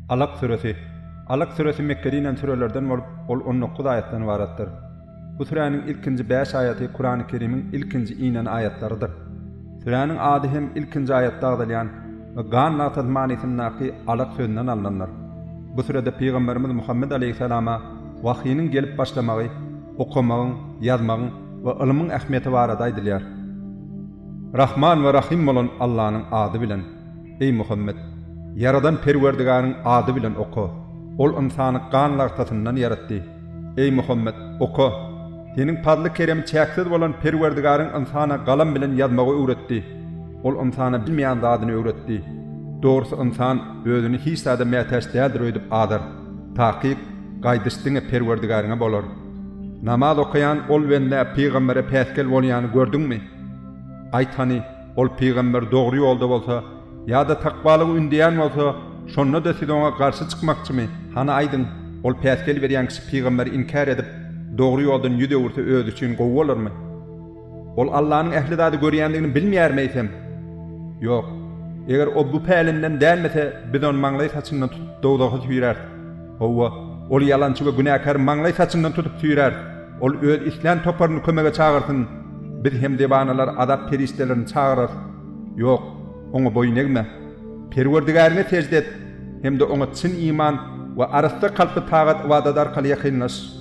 Alaq suresi. Alaq suresi Mekkeli inen sürelerden bolup, ol 19 ayetden ibaretdir. Bu sürenin ilkinci 5 ayeti Kur'an-ı Kerim'in ilkinci inen ayetlarıdır. Sürenin adı hem ilkinci ayette ağdalayan ve gan natad manisindaki alaq sözünden alınanlar. Bu sürede Peygamberimiz Muhammed Aleyhisselam'a vahyinin gelip başlamağı, okumağın, yazmağın ve ilmin ehmiyeti barada aydilyar. Rahman ve Rahim olan Allah'ın adı bilen, ey Muhammed, yaradan Perverdigar'ın adı bilen oku. Ol insanı kan lartasından yarattı. Ey Muhammed, oku. Senin padlı kerem çeksiz olan Perverdigar'ın insana kalam bilen yazmağı öğretti. Ol insana bilmeyen zadını öğretti. Doğrusu insan özünü hiç adamaya teşdeğildir ödüp adar. Takip, gaydıştığını Perverdigar'ına bolur. Namaz okuyan ol vende Peygamber'e peskel olyanı gördün mü? Aytani, ol Peygamber doğru yolda olsa, ya da takvalığı ündeyen olsa, şonuna da siz ona karşı çıkmakçı mı? Hana aydın, ol peskel veriyen kişi Peygamber'i inkar edip, doğru yoldan yüde vursa öz için kovu olur mu? Ol Allah'ın ehli dadı göreyenliğini bilmeyer meysem? Yok. Eğer o bu peylinden değilmese, biz onu manglay saçından tutup doğduğu tüyrer. Ova, ol yalancı ve günahkar manglay saçından tutup tüyrer. Ol öz İslam toparını kömege çağırsın. Biz hem devanalar adap peristelerini çağırır. Yok, onu boyun eğme. Perverdigarine secde et. Hem de ona çin iman ve arasında kalpli tağat vadadar kal yakınlaş.